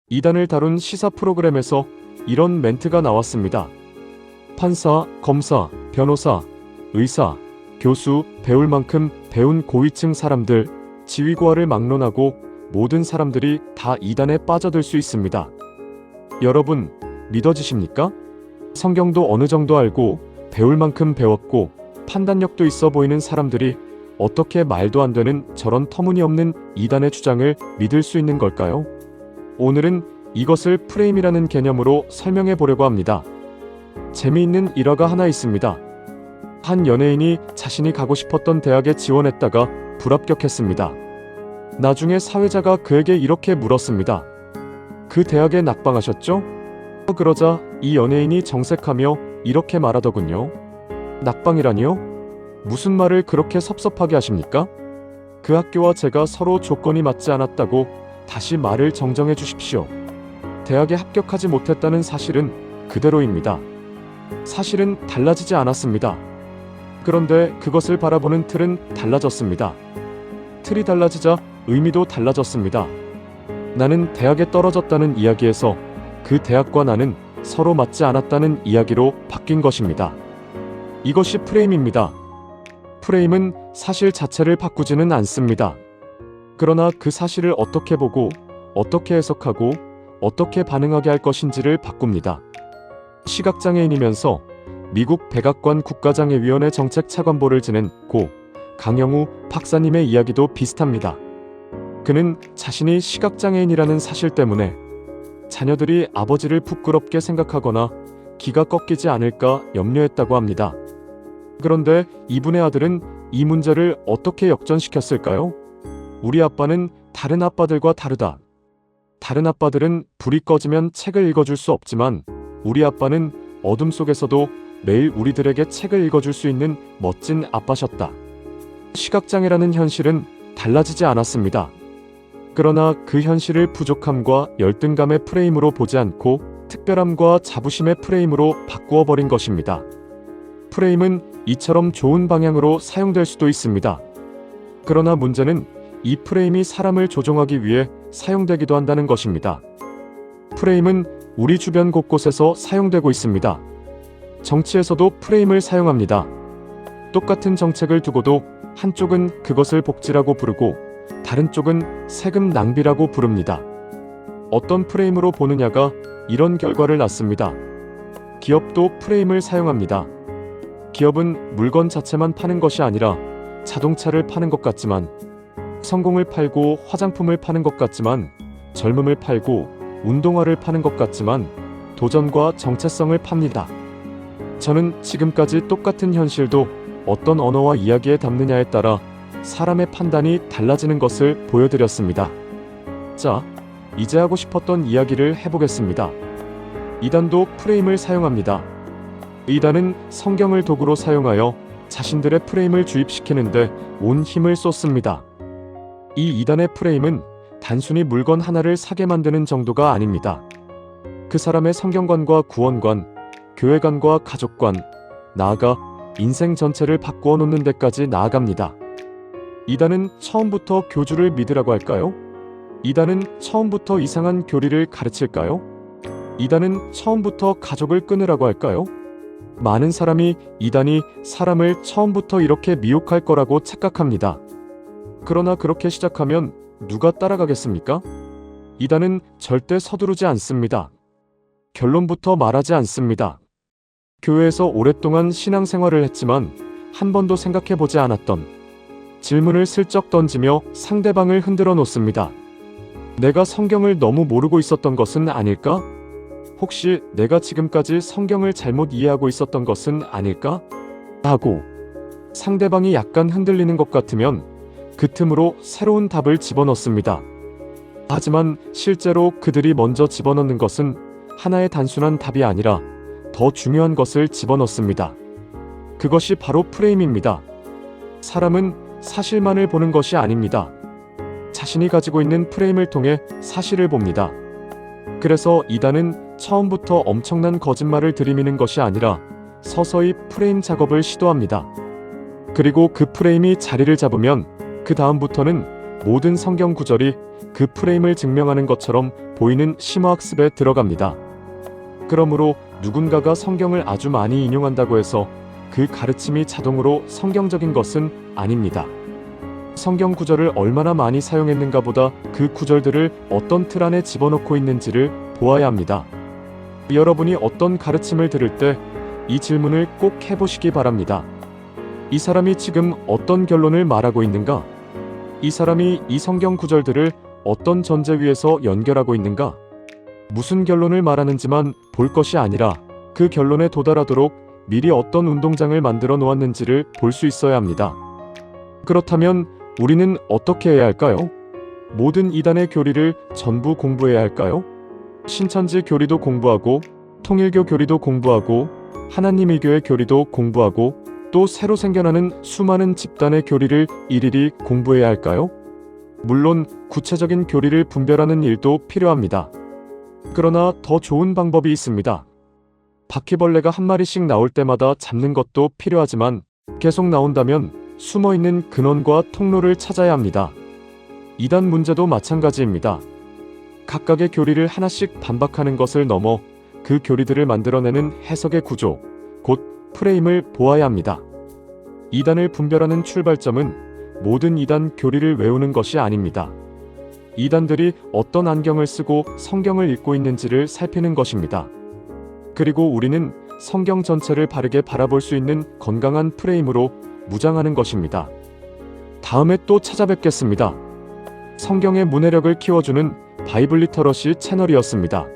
이단을 다룬 시사 프로그램에서 이런 멘트가 나왔습니다. 판사, 검사, 변호사, 의사, 교수, 배울 만큼 배운 고위층 사람들, 지위고하를 막론하고 모든 사람들이 다 이단에 빠져들 수 있습니다. 여러분, 믿어지십니까? 성경도 어느 정도 알고 배울 만큼 배웠고 판단력도 있어 보이는 사람들이 어떻게 말도 안 되는 저런 터무니없는 이단의 주장을 믿을 수 있는 걸까요? 오늘은 이것을 프레임이라는 개념으로 설명해 보려고 합니다. 재미있는 일화가 하나 있습니다. 한 연예인이 자신이 가고 싶었던 대학에 지원했다가 불합격했습니다. 나중에 사회자가 그에게 이렇게 물었습니다. 그 대학에 낙방하셨죠? 그러자 이 연예인이 정색하며 이렇게 말하더군요. 낙방이라니요? 무슨 말을 그렇게 섭섭하게 하십니까? 그 학교와 제가 서로 조건이 맞지 않았다고 다시 말을 정정해 주십시오. 대학에 합격하지 못했다는 사실은 그대로입니다. 사실은 달라지지 않았습니다. 그런데 그것을 바라보는 틀은 달라졌습니다. 틀이 달라지자 의미도 달라졌습니다. 나는 대학에 떨어졌다는 이야기에서 그 대학과 나는 서로 맞지 않았다는 이야기로 바뀐 것입니다. 이것이 프레임입니다. 프레임은 사실 자체를 바꾸지는 않습니다. 그러나 그 사실을 어떻게 보고, 어떻게 해석하고, 어떻게 반응하게 할 것인지를 바꿉니다. 시각장애인이면서 미국 백악관 국가장애위원회 정책차관보를 지낸 고 강영우 박사님의 이야기도 비슷합니다. 그는 자신이 시각장애인이라는 사실 때문에 자녀들이 아버지를 부끄럽게 생각하거나 기가 꺾이지 않을까 염려했다고 합니다. 그런데 이분의 아들은 이 문제를 어떻게 역전시켰을까요? 우리 아빠는 다른 아빠들과 다르다. 다른 아빠들은 불이 꺼지면 책을 읽어줄 수 없지만 우리 아빠는 어둠 속에서도 매일 우리들에게 책을 읽어줄 수 있는 멋진 아빠셨다. 시각장애라는 현실은 달라지지 않았습니다. 그러나 그 현실을 부족함과 열등감의 프레임으로 보지 않고 특별함과 자부심의 프레임으로 바꾸어 버린 것입니다. 프레임은 이처럼 좋은 방향으로 사용될 수도 있습니다. 그러나 문제는 이 프레임이 사람을 조종하기 위해 사용되기도 한다는 것입니다. 프레임은 우리 주변 곳곳에서 사용되고 있습니다. 정치에서도 프레임을 사용합니다. 똑같은 정책을 두고도 한쪽은 그것을 복지라고 부르고 다른 쪽은 세금 낭비라고 부릅니다. 어떤 프레임으로 보느냐가 이런 결과를 낳습니다. 기업도 프레임을 사용합니다. 기업은 물건 자체만 파는 것이 아니라 자동차를 파는 것 같지만, 성공을 팔고 화장품을 파는 것 같지만, 젊음을 팔고 운동화를 파는 것 같지만 도전과 정체성을 팝니다. 저는 지금까지 똑같은 현실도 어떤 언어와 이야기에 담느냐에 따라 사람의 판단이 달라지는 것을 보여드렸습니다. 자, 이제 하고 싶었던 이야기를 해보겠습니다. 이단도 프레임을 사용합니다. 이단은 성경을 도구로 사용하여 자신들의 프레임을 주입시키는데 온 힘을 쏟습니다. 이 이단의 프레임은 단순히 물건 하나를 사게 만드는 정도가 아닙니다. 그 사람의 성경관과 구원관, 교회관과 가족관, 나아가 인생 전체를 바꾸어 놓는 데까지 나아갑니다. 이단은 처음부터 교주를 믿으라고 할까요? 이단은 처음부터 이상한 교리를 가르칠까요? 이단은 처음부터 가족을 끊으라고 할까요? 많은 사람이 이단이 사람을 처음부터 이렇게 미혹할 거라고 착각합니다. 그러나 그렇게 시작하면 누가 따라가겠습니까? 이단은 절대 서두르지 않습니다. 결론부터 말하지 않습니다. 교회에서 오랫동안 신앙생활을 했지만 한 번도 생각해보지 않았던 질문을 슬쩍 던지며 상대방을 흔들어 놓습니다. 내가 성경을 너무 모르고 있었던 것은 아닐까? 혹시 내가 지금까지 성경을 잘못 이해하고 있었던 것은 아닐까? 하고 상대방이 약간 흔들리는 것 같으면 그 틈으로 새로운 답을 집어넣습니다. 하지만 실제로 그들이 먼저 집어넣는 것은 하나의 단순한 답이 아니라 더 중요한 것을 집어넣습니다. 그것이 바로 프레임입니다. 사람은 사실만을 보는 것이 아닙니다. 자신이 가지고 있는 프레임을 통해 사실을 봅니다. 그래서 이단은 처음부터 엄청난 거짓말을 들이미는 것이 아니라 서서히 프레임 작업을 시도합니다. 그리고 그 프레임이 자리를 잡으면 그 다음부터는 모든 성경 구절이 그 프레임을 증명하는 것처럼 보이는 심화학습에 들어갑니다. 그러므로 누군가가 성경을 아주 많이 인용한다고 해서 그 가르침이 자동으로 성경적인 것은 아닙니다. 성경 구절을 얼마나 많이 사용했는가 보다 그 구절들을 어떤 틀 안에 집어넣고 있는지를 보아야 합니다. 여러분이 어떤 가르침을 들을 때 이 질문을 꼭 해보시기 바랍니다. 이 사람이 지금 어떤 결론을 말하고 있는가? 이 사람이 이 성경 구절들을 어떤 전제 위에서 연결하고 있는가? 무슨 결론을 말하는지만 볼 것이 아니라 그 결론에 도달하도록 미리 어떤 운동장을 만들어 놓았는지를 볼 수 있어야 합니다. 그렇다면 우리는 어떻게 해야 할까요? 모든 이단의 교리를 전부 공부해야 할까요? 신천지 교리도 공부하고, 통일교 교리도 공부하고, 하나님의 교회 교리도 공부하고, 또 새로 생겨나는 수많은 집단의 교리를 일일이 공부해야 할까요? 물론 구체적인 교리를 분별하는 일도 필요합니다. 그러나 더 좋은 방법이 있습니다. 바퀴벌레가 한 마리씩 나올 때마다 잡는 것도 필요하지만 계속 나온다면 숨어있는 근원과 통로를 찾아야 합니다. 이단 문제도 마찬가지입니다. 각각의 교리를 하나씩 반박하는 것을 넘어 그 교리들을 만들어내는 해석의 구조, 곧 프레임을 보아야 합니다. 이단을 분별하는 출발점은 모든 이단 교리를 외우는 것이 아닙니다. 이단들이 어떤 안경을 쓰고 성경을 읽고 있는지를 살피는 것입니다. 그리고 우리는 성경 전체를 바르게 바라볼 수 있는 건강한 프레임으로 무장하는 것입니다. 다음에 또 찾아뵙겠습니다. 성경의 문해력을 키워주는 바이블 리터러시 채널이었습니다.